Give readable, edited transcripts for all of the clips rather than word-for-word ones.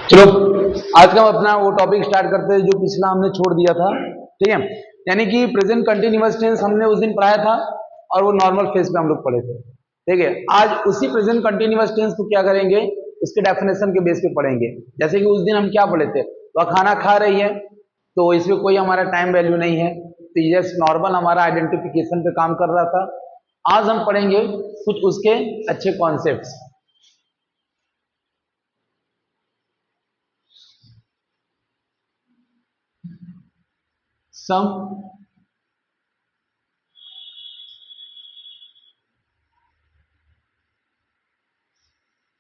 चलो आज का हम अपना वो टॉपिक स्टार्ट करते हैं जो पिछला हमने छोड़ दिया था। ठीक है, यानी कि प्रेजेंट कंटिन्यूअस टेंस हमने उस दिन पढ़ाया था और वो नॉर्मल फेज पे हम लोग पढ़े थे। ठीक है, आज उसी प्रेजेंट कंटिन्यूअस टेंस को क्या करेंगे, उसके डेफिनेशन के बेस पे पढ़ेंगे। जैसे कि उस दिन हम क्या पढ़े थे, वह खाना खा रही है, तो इसमें कोई हमारा टाइम वैल्यू नहीं है, तो ये नॉर्मल हमारा आइडेंटिफिकेशन पे काम कर रहा था। आज हम पढ़ेंगे कुछ उसके अच्छे concepts. Some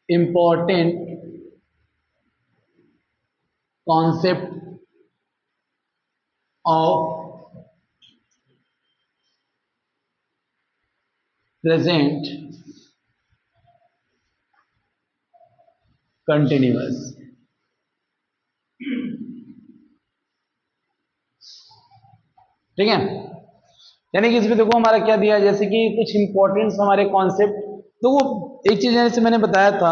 important concept of present continuous। ठीक है, यानी कि इसमें देखो हमारा क्या दिया है, जैसे कि कुछ इंपॉर्टेंट हमारे कॉन्सेप्ट। तो वो एक चीज जैसे मैंने बताया था,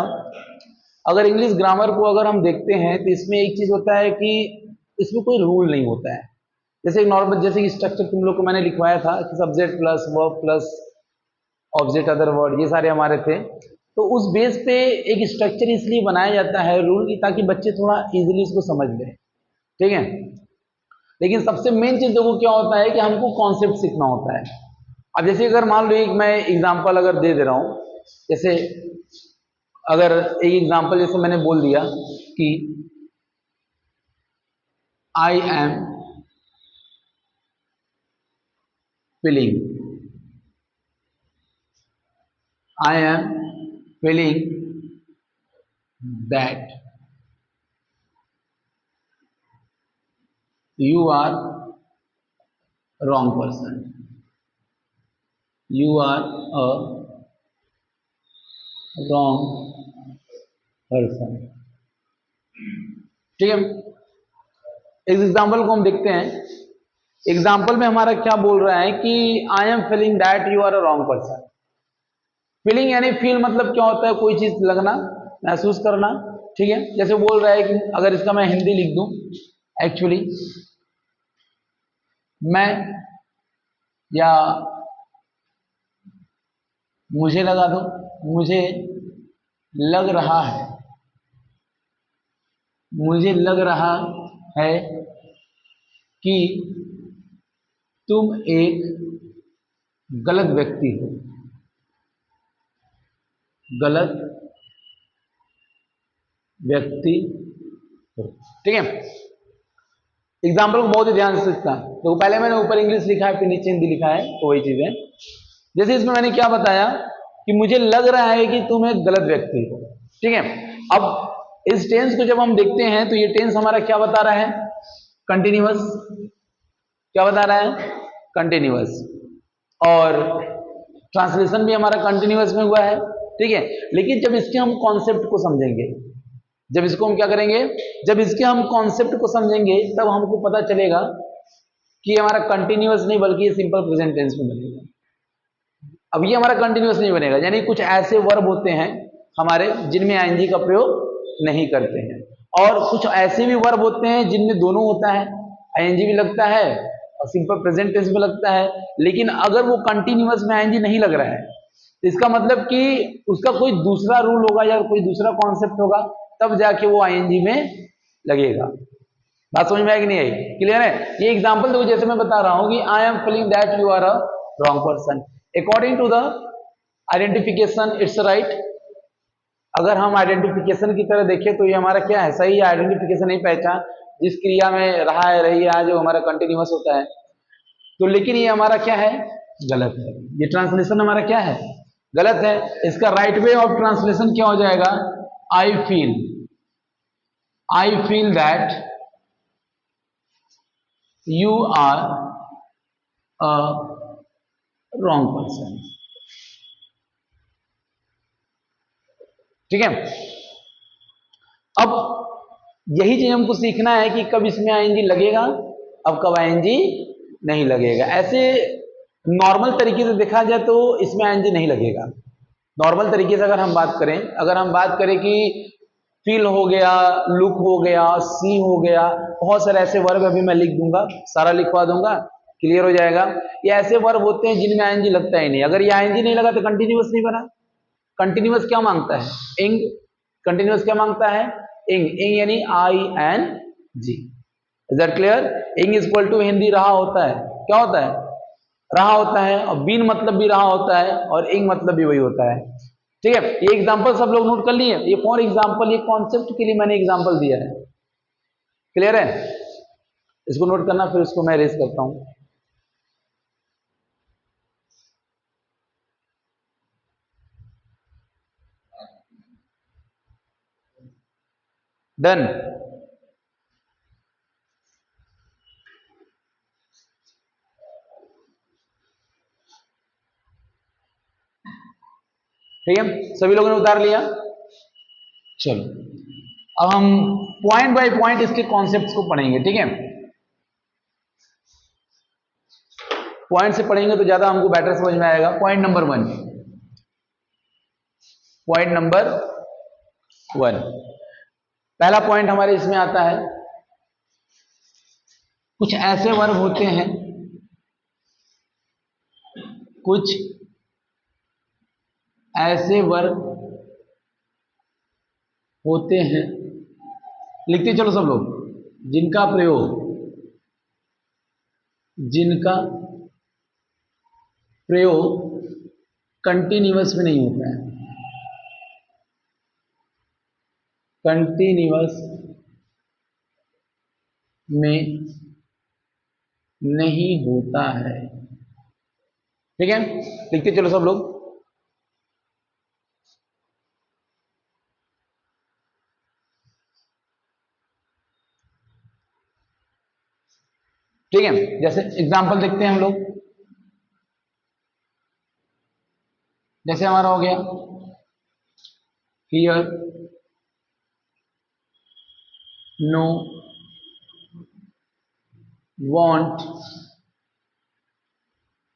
अगर इंग्लिश ग्रामर को अगर हम देखते हैं तो इसमें एक चीज होता है कि इसमें कोई रूल नहीं होता है। जैसे नॉर्मल, जैसे कि स्ट्रक्चर तुम लोग को मैंने लिखवाया था कि subject plus verb plus object other word, ये सारे हमारे थे। तो उस बेस पे एक स्ट्रक्चर इसलिए बनाया जाता है रूल की, ताकि बच्चे थोड़ा इजीली इसको समझ लें। ठीक है, लेकिन सबसे मेन चीज देखो क्या होता है कि हमको कॉन्सेप्ट सीखना होता है। अब जैसे अगर मान लो एक मैं एग्जांपल अगर दे रहा हूं, जैसे अगर एक एग्जांपल जैसे मैंने बोल दिया कि I am feeling, I am feeling that you are wrong person, you are a wrong person। ठीक है, इस एग्जाम्पल को हम देखते हैं। एग्जाम्पल में हमारा क्या बोल रहा है कि I am feeling that you are a wrong person. Feeling यानी फील मतलब क्या होता है, कोई चीज लगना, महसूस करना। ठीक है, जैसे बोल रहा है कि अगर इसका मैं हिंदी लिख दूं, एक्चुअली मैं, या मुझे लगा दो, मुझे लग रहा है, मुझे लग रहा है कि तुम एक गलत व्यक्ति हो, गलत व्यक्ति हो। ठीक है, एग्जाम्पल को बहुत ही ध्यान से सीखना। तो पहले मैंने ऊपर इंग्लिश लिखा है, फिर नीचे हिंदी लिखा है, तो वही चीज है। जैसे इसमें मैंने क्या बताया कि मुझे लग रहा है कि तुम एक गलत व्यक्ति हो। ठीक है, अब इस टेंस को जब हम देखते हैं तो ये टेंस हमारा क्या बता रहा है, कंटिन्यूअस। क्या बता रहा है, कंटिन्यूअस। और ट्रांसलेशन भी हमारा कंटिन्यूअस में हुआ है। ठीक है, लेकिन जब इसके हम कॉन्सेप्ट को समझेंगे, जब इसको हम क्या करेंगे, जब इसके हम कॉन्सेप्ट को समझेंगे, तब हमको पता चलेगा कि हमारा कंटिन्यूअस नहीं बल्कि ये सिंपल प्रेजेंट टेंस में बनेगा। अब ये हमारा कंटिन्यूअस नहीं बनेगा, यानी कुछ ऐसे वर्ब होते हैं हमारे जिनमें आईएनजी का प्रयोग नहीं करते हैं, और कुछ ऐसे भी वर्ब होते हैं जिनमें दोनों होता है, आईएनजी भी लगता है और सिंपल प्रेजेंट टेंस भी लगता है। लेकिन अगर वो कंटिन्यूअस में आईएनजी नहीं लग रहा है, तो इसका मतलब कि उसका कोई दूसरा रूल होगा या कोई दूसरा कॉन्सेप्ट होगा, तब जाके वो आईएनजी में लगेगा। बात समझ में आई कि नहीं आई, क्लियर है। ये एग्जांपल देखो, जैसे मैं बता रहा हूं कि I am feeling that you are a wrong person, according to the identification it's right. अगर हम आइडेंटिफिकेशन की तरह देखें तो ये हमारा क्या है, सही आइडेंटिफिकेशन नहीं, पहचान जिस क्रिया में रहा है रही है जो हमारा कंटिन्यूअस होता है। तो लेकिन ये हमारा क्या है, गलत है। ये ट्रांसलेशन हमारा क्या है, गलत है। इसका राइट वे ऑफ ट्रांसलेशन क्या हो जाएगा, I feel that you are a wrong person. ठीक है, अब यही चीज हमको सीखना है कि कब इसमें आईएनजी लगेगा, अब कब आईएनजी नहीं लगेगा। ऐसे नॉर्मल तरीके से देखा जाए तो इसमें आईएनजी नहीं लगेगा, नॉर्मल तरीके से अगर हम बात करें, अगर हम बात करें कि फील हो गया, लुक हो गया, सी हो गया, बहुत सारे ऐसे वर्ब अभी मैं लिख दूंगा, सारा लिखवा दूंगा, क्लियर हो जाएगा। ये ऐसे वर्ब होते हैं जिनमें आईएनजी लगता ही नहीं। अगर ये आईएनजी नहीं लगा तो कंटिन्यूअस नहीं बना। कंटिन्यूअस क्या मांगता है? इंग। कंटिन्यूअस क्या मांगता है? इंग। इंग यानी I N G. Is that clear? Ing is equal to Hindi रहा होता है। क्या होता है? रहा होता है। और बीन मतलब भी रहा होता है, और इंग मतलब भी वही होता है। ठीक है, ये एग्जांपल सब लोग नोट कर लिए। ये फॉर एग्जांपल, ये कॉन्सेप्ट के लिए मैंने एग्जांपल दिया है। क्लियर है? इसको नोट करना, फिर इसको मैं रेस करता हूं। डन। ठीक है, सभी लोगों ने उतार लिया। चलो, अब हम पॉइंट बाय पॉइंट इसके कॉन्सेप्ट्स को पढ़ेंगे। ठीक है, पॉइंट से पढ़ेंगे तो ज्यादा हमको बेटर समझ में आएगा। Point number one, point number one, पहला पॉइंट हमारे इसमें आता है, कुछ ऐसे वर्ब होते हैं, कुछ ऐसे वर्ब होते हैं, लिखते चलो सब लोग, जिनका प्रयोग कंटिन्यूअस में नहीं होता है। कंटिन्यूअस में नहीं होता है। ठीक है, लिखते चलो सब लोग। ठीक है, जैसे एग्जांपल देखते हैं हम लोग। जैसे हमारा हो गया here, no, want,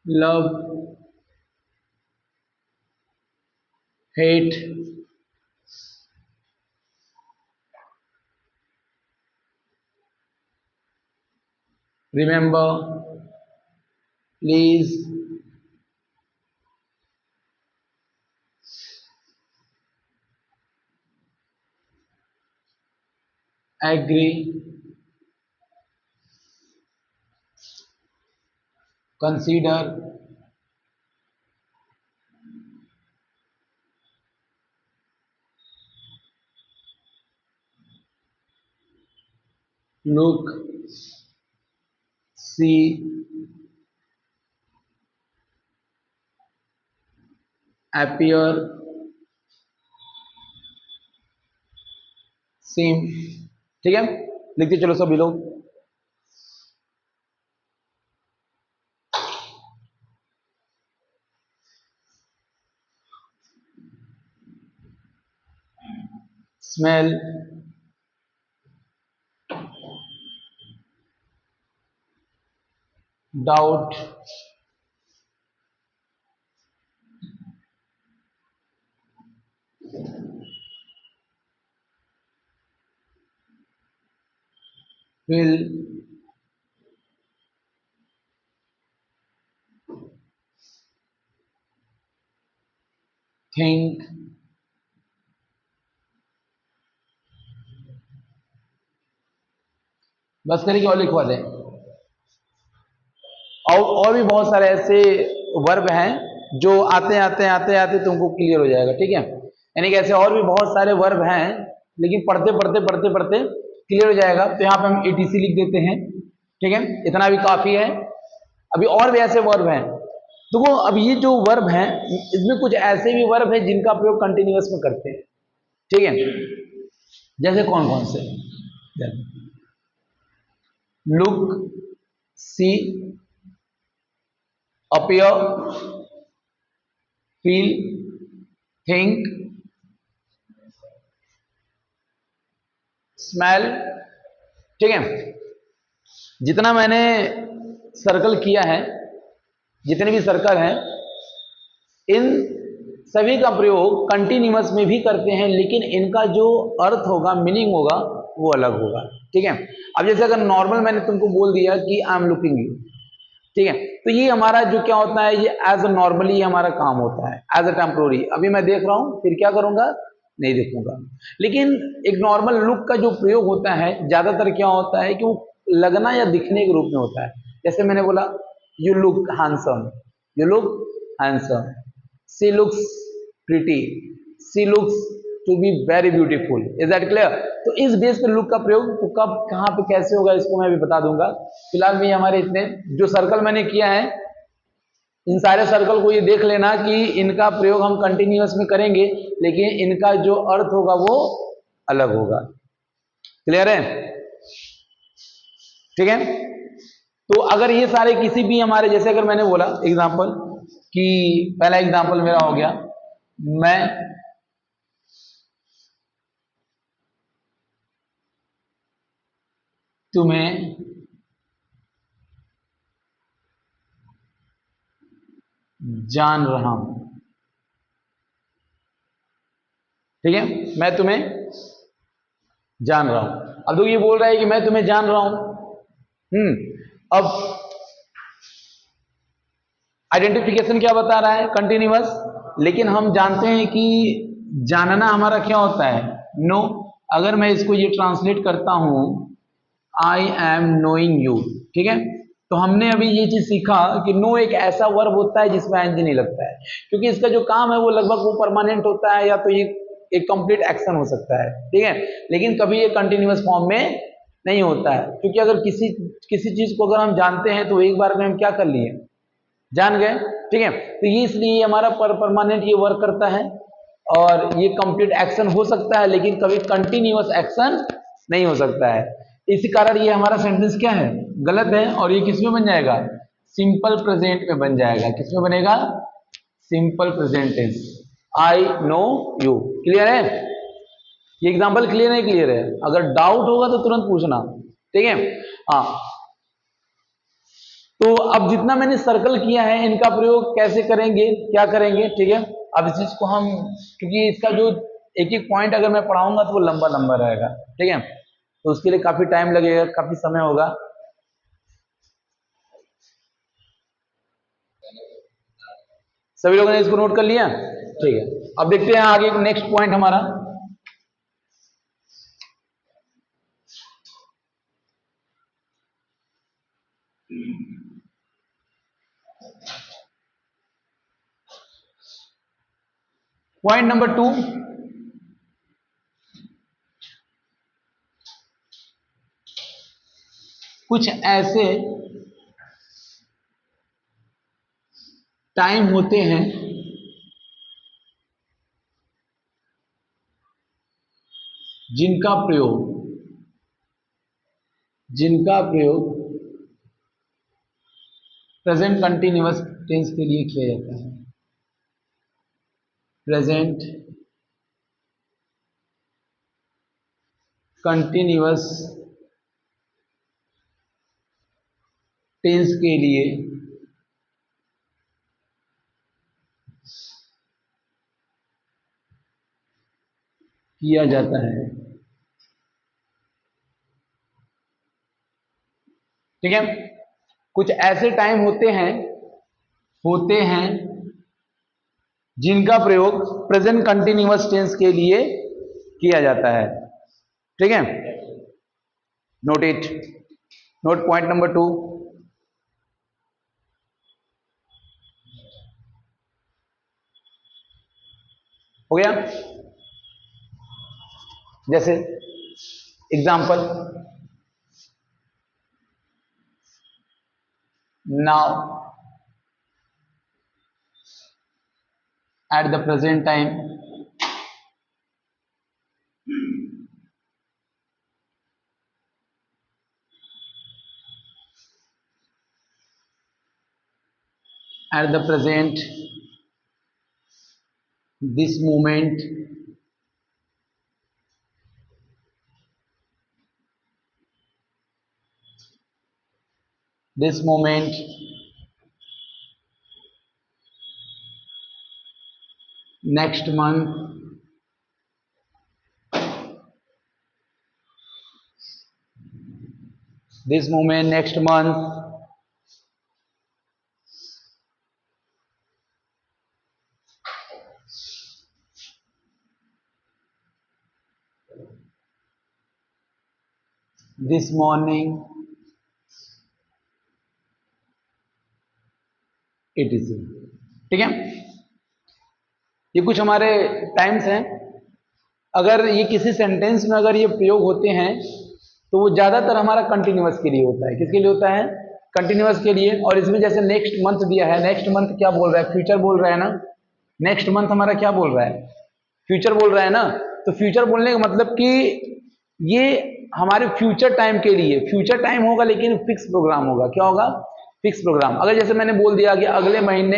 love, hate, remember, please, agree, consider, look, see, appear, seem। ठीक है, लिखते चलो सभी लोग। स्मेल, डाउट, feel, think, बस करें कि और लिखवा दें। और भी बहुत सारे ऐसे वर्ब हैं जो आते आते आते आते तुमको क्लियर हो जाएगा। ठीक है, यानी कि ऐसे और भी बहुत सारे वर्ब हैं, लेकिन पढ़ते पढ़ते पढ़ते पढ़ते क्लियर हो जाएगा। तो यहाँ पे हम एटीसी लिख देते हैं। ठीक है, इतना भी काफी है। अभी और भी ऐसे वर्ब हैं। तो वो अब ये जो वर्ब हैं, इसमें कुछ ऐसे भी वर्ब हैं जिनका प्रयोग कंटिन्यूअस में करते हैं। ठीक है, जैसे कौन कौन से? लुक, सी, अपीयर, फील, थिंक, स्मेल। ठीक है, जितना मैंने सर्कल किया है, जितने भी सर्कल हैं, इन सभी का प्रयोग कंटिन्यूअस में भी करते हैं, लेकिन इनका जो अर्थ होगा, मीनिंग होगा, वो अलग होगा। ठीक है, अब जैसे अगर नॉर्मल मैंने तुमको बोल दिया कि आई एम लुकिंग यू, ठीक है, तो ये हमारा जो क्या होता है, ये एज अ नॉर्मली हमारा काम होता है, एज अ टेम्पोररी। अभी मैं देख रहा हूं, फिर क्या करूंगा, नहीं देखूंगा। लेकिन एक नॉर्मल लुक का जो प्रयोग होता है, ज्यादातर क्या होता है कि वो लगना या दिखने के रूप में होता है। जैसे मैंने बोला, you look handsome, you look handsome, she looks pretty, she looks to be very beautiful. Is that clear? तो इस बेस पे लुक का प्रयोग तो कब, कहां पे, कैसे होगा, इसको मैं भी बता दूंगा। फिलहाल में हमारे इतने जो सर्कल मैंने किया है, इन सारे सर्कल को ये देख लेना कि इनका प्रयोग हम कंटिन्यूअस में करेंगे, लेकिन इनका जो अर्थ होगा वो अलग होगा। क्लियर है? ठीक है, तो अगर ये सारे किसी भी हमारे, जैसे अगर मैंने बोला एग्जाम्पल कि पहला एग्जाम्पल मेरा हो गया, मैं तुम्हें जान रहा हूं। ठीक है, मैं तुम्हें जान रहा हूं। अब तो ये बोल रहा है कि मैं तुम्हें जान रहा हूं। अब आइडेंटिफिकेशन क्या बता रहा है, कंटिन्यूअस। लेकिन हम जानते हैं कि जानना हमारा क्या होता है, नो। अगर मैं इसको ये ट्रांसलेट करता हूं, आई एम नोइंग यू, ठीक है, तो हमने अभी ये चीज सीखा कि नो एक ऐसा वर्ब होता है जिसमें एनजी नहीं लगता है, क्योंकि इसका जो काम है वो लगभग वो परमानेंट होता है, या तो ये एक कंप्लीट एक्शन हो सकता है, ठीक है, लेकिन कभी ये कंटिन्यूअस फॉर्म में नहीं होता है। क्योंकि अगर किसी किसी चीज को अगर हम जानते हैं तो एक बार में हम क्या कर लिए, जान गए। ठीक है, तो ये इसलिए हमारा परमानेंट ये वर्क करता है, और ये कंप्लीट एक्शन हो सकता है, लेकिन कभी कंटिन्यूअस एक्शन नहीं हो सकता है। इसी कारण ये हमारा सेंटेंस क्या है, गलत है, और ये किसमें बन जाएगा, सिंपल प्रेजेंट में बन जाएगा। किसमें बनेगा, simple present tense, I know you. Clear है? ये एग्जांपल क्लियर है, क्लियर है? अगर डाउट होगा तो तुरंत पूछना। ठीक है, हाँ। तो अब जितना मैंने सर्कल किया है, इनका प्रयोग कैसे करेंगे, क्या करेंगे, ठीक है। अब इस चीज को हम, क्योंकि इसका जो एक एक पॉइंट अगर मैं पढ़ाऊंगा तो वो लंबा लंबा रहेगा, ठीक है, तो उसके लिए काफी टाइम लगेगा, काफी समय होगा। सभी लोगों ने इसको नोट कर लिया? ठीक है, अब देखते हैं आगे नेक्स्ट पॉइंट हमारा। पॉइंट नंबर 2, कुछ ऐसे टाइम होते हैं जिनका प्रयोग प्रेजेंट कंटिन्यूअस टेंस के लिए किया जाता है। प्रेजेंट कंटिन्यूअस टेंस के लिए किया जाता है। ठीक है, कुछ ऐसे टाइम होते हैं जिनका प्रयोग प्रेजेंट कंटिन्यूअस टेंस के लिए किया जाता है। ठीक है, note it, note point number 2। हो गया? जैसे example, now, at the present time, at the present, this moment, this moment, next month, this moment, next month, this morning, etc। ठीक है, ये कुछ हमारे टाइम्स हैं। अगर ये किसी सेंटेंस में अगर ये प्रयोग होते हैं तो वो ज्यादातर हमारा कंटिन्यूअस के लिए होता है। किसके लिए होता है? कंटिन्यूअस के लिए। और इसमें जैसे नेक्स्ट मंथ दिया है, नेक्स्ट मंथ क्या बोल रहा है? फ्यूचर बोल रहा है ना। नेक्स्ट मंथ हमारा क्या बोल रहा है? फ्यूचर बोल रहा है ना। तो फ्यूचर बोलने का मतलब कि ये हमारे फ्यूचर टाइम के लिए, फ्यूचर टाइम होगा लेकिन फिक्स प्रोग्राम होगा। क्या होगा? Fix program. अगर जैसे मैंने बोल दिया कि अगले महीने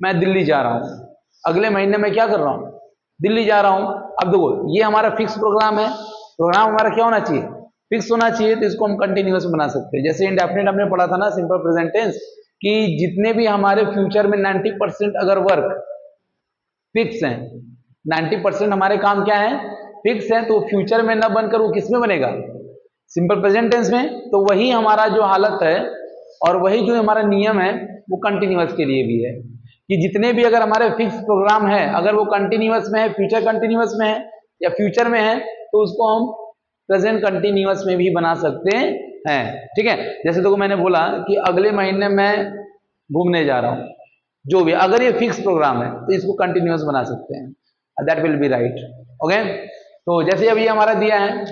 मैं दिल्ली जा रहा हूं, अगले महीने मैं क्या कर रहा हूं? दिल्ली जा रहा हूं। अब देखो, ये हमारा फिक्स प्रोग्राम है। प्रोग्राम हमारा क्या होना चाहिए? फिक्स होना चाहिए। तो इसको हम कंटिन्यूअस बना सकते हैं। जैसे इंडेफिनिट हमने पढ़ा था ना, सिंपल प्रेजेंट टेंस, कि जितने भी हमारे फ्यूचर में 90% अगर वर्क फिक्स है, 90% हमारे काम क्या है? फिक्स है, तो फ्यूचर में न बनकर वो किस में बनेगा? सिंपल प्रेजेंट टेंस में। तो वही हमारा जो हालत है और वही जो हमारा नियम है वो कंटिन्यूअस के लिए भी है, कि जितने भी अगर हमारे फिक्स प्रोग्राम है, अगर वो कंटिन्यूअस में है, फ्यूचर कंटिन्यूअस में है या फ्यूचर में है, तो उसको हम प्रेजेंट कंटिन्यूअस में भी बना सकते हैं। ठीक है, जैसे देखो मैंने बोला कि अगले महीने मैं घूमने जा रहा हूं, जो भी, अगर ये फिक्स प्रोग्राम है तो इसको कंटिन्यूअस बना सकते हैं। That will be right. Okay, तो जैसे अभी हमारा दिया है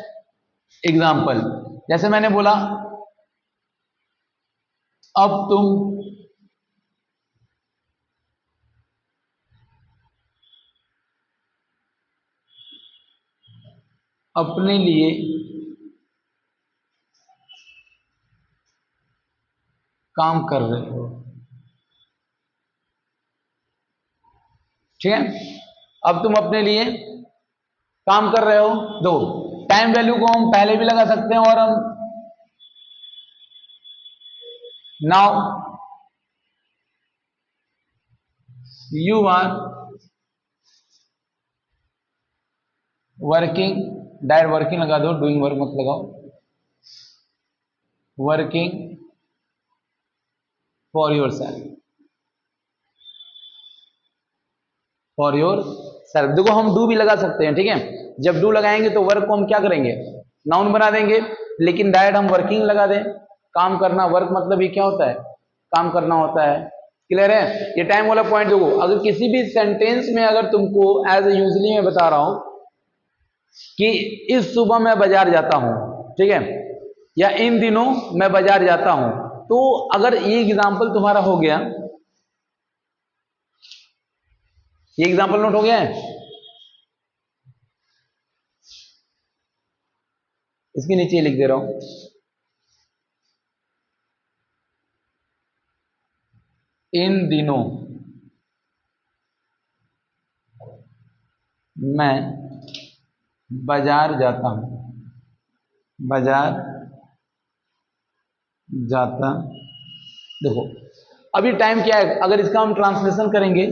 एग्जाम्पल, जैसे मैंने बोला अब तुम अपने लिए काम कर रहे हो। ठीक है, अब तुम अपने लिए काम कर रहे हो। दो टाइम वैल्यू को हम पहले भी लगा सकते हैं और हम now you are working, direct working लगा दो, डूइंग वर्क मत लगाओ। Working for yourself, for yourself. देखो हम डू भी लगा सकते हैं। ठीक है, जब डू लगाएंगे तो वर्क को हम क्या करेंगे? नाउन बना देंगे। लेकिन डायरेक्ट हम वर्किंग लगा दें, काम करना, वर्क मतलब ये क्या होता है? काम करना होता है। क्लियर है? ये टाइम वाला पॉइंट देखो, अगर किसी भी सेंटेंस में अगर तुमको एज यूजली मैं बता रहा हूं कि इस सुबह मैं बाजार जाता हूं, ठीक है, या इन दिनों मैं बाजार जाता हूं, तो अगर ये एग्जाम्पल तुम्हारा हो गया, ये एग्जाम्पल नोट हो गया है, इसके नीचे लिख दे रहा हूं, इन दिनों मैं बाजार जाता हूं, बाजार जाता। देखो अभी टाइम क्या है? अगर इसका हम ट्रांसलेशन करेंगे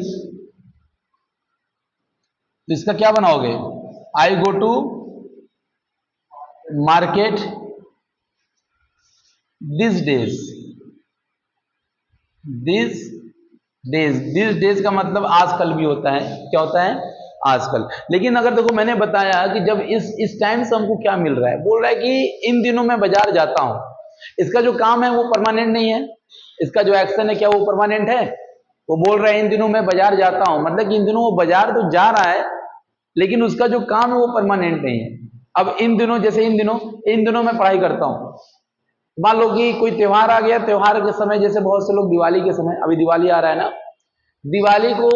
तो इसका क्या बनाओगे? I go to market this days, this days, this days का मतलब आजकल भी होता है। क्या होता है? आजकल। लेकिन अगर देखो मैंने बताया कि जब इस टाइम से हमको क्या मिल रहा है, बोल रहा है कि इन दिनों मैं बाजार जाता हूं। इसका जो काम है वो परमानेंट नहीं है, इसका जो एक्शन है क्या वो परमानेंट है? वो बोल रहा है इन दिनों मैं बाजार जाता हूं, मतलब कि इन दिनों वो बाजार तो जा रहा है लेकिन उसका जो काम है वो परमानेंट नहीं है। अब इन दिनों, जैसे इन दिनों मैं पढ़ाई करता हूं। मान लो कि कोई त्योहार आ गया, त्योहार के समय जैसे बहुत से लोग दिवाली के समय, अभी दिवाली आ रहा है ना, दिवाली को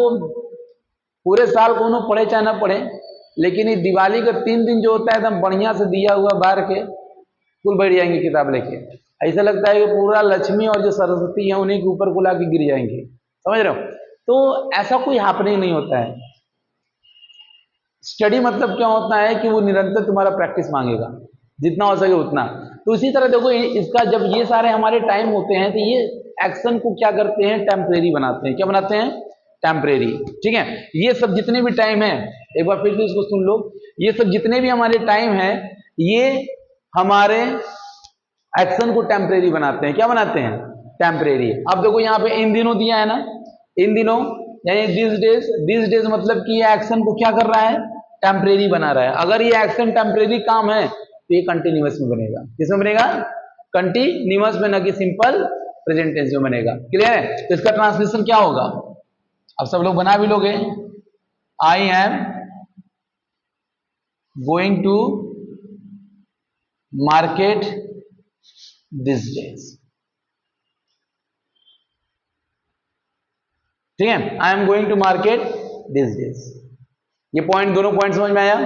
पूरे साल कोनो पढ़े चाहे ना पढ़े, लेकिन ये दिवाली का 3 दिन जो होता है एकदम बढ़िया से दिया हुआ बार के स्कूल बैठ जाएंगे किताब लेके। ऐसा लगता है कि पूरा लक्ष्मी और जो सरस्वती है उन्हीं के ऊपर को लाके गिर जाएंगे। समझ रहे हो? तो ऐसा कोई हैपनिंग नहीं होता है। स्टडी मतलब क्या होता है कि वो निरंतर तुम्हारा प्रैक्टिस मांगेगा, जितना हो सके उतना। तो इसी तरह देखो इसका जब ये सारे हमारे टाइम होते हैं तो ये एक्शन को क्या करते हैं? टेम्परेरी बनाते हैं। क्या बनाते हैं? टेम्परेरी। ठीक है, ये सब जितने भी टाइम है, एक बार फिर से इसको सुन लो, ये सब जितने भी हमारे टाइम है, ये हमारे एक्शन को टेम्परेरी बनाते हैं। क्या बनाते हैं? टेम्परेरी। अब देखो यहाँ पे इन दिनों दिया है ना, इन दिनों यानी दिस डेज मतलब कि ये एक्शन को क्या कर रहा है? टेम्परेरी बना रहा है। अगर ये एक्शन टेम्परेरी काम है तो ये कंटिन्यूअस में बनेगा। किसमें बनेगा? कंटिन्यूअस में, न कि सिंपल प्रेजेंट टेंस में बनेगा। क्लियर है? तो इसका ट्रांसलेशन क्या होगा? अब सब लोग बना भी लोगे। I am going to market this days. ठीक है, I am going to market this days. ये पॉइंट, दोनों पॉइंट समझ में आया?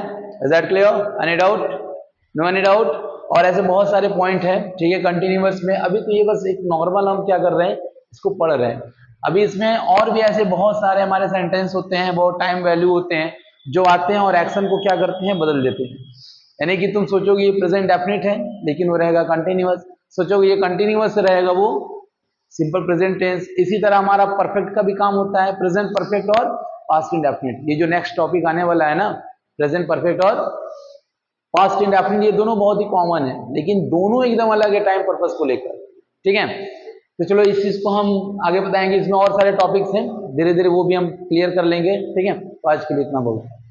Is that clear? Any doubt? No any doubt? और ऐसे बहुत सारे पॉइंट है। ठीक है, कंटिन्यूअस में अभी तो ये बस एक नॉर्मल हम क्या कर रहे हैं, इसको पढ़ रहे हैं। अभी इसमें और भी ऐसे बहुत सारे हमारे सेंटेंस होते हैं, बहुत टाइम वैल्यू होते हैं जो आते हैं और एक्शन को क्या करते हैं? बदल देते हैं। यानी कि तुम सोचोगे ये प्रेजेंट डेफिनिट है लेकिन वो रहेगा कंटिन्यूअस, सोचोगे ये कंटिन्यूअस रहेगा वो सिंपल प्रेजेंट टेंस। इसी तरह हमारा परफेक्ट का भी काम होता है, प्रेजेंट परफेक्ट और पास्ट इंडेफिनिट। ये जो नेक्स्ट टॉपिक आने वाला है ना, प्रेजेंट परफेक्ट और पास्ट इंडेफिनिट, ये दोनों बहुत ही कॉमन है लेकिन दोनों एकदम अलग है टाइम पर्पस को लेकर। ठीक है, तो चलो इस चीज को हम आगे बताएंगे। इसमें और सारे टॉपिक्स हैं, धीरे धीरे वो भी हम क्लियर कर लेंगे। ठीक है, तो आज के लिए इतना बहुत।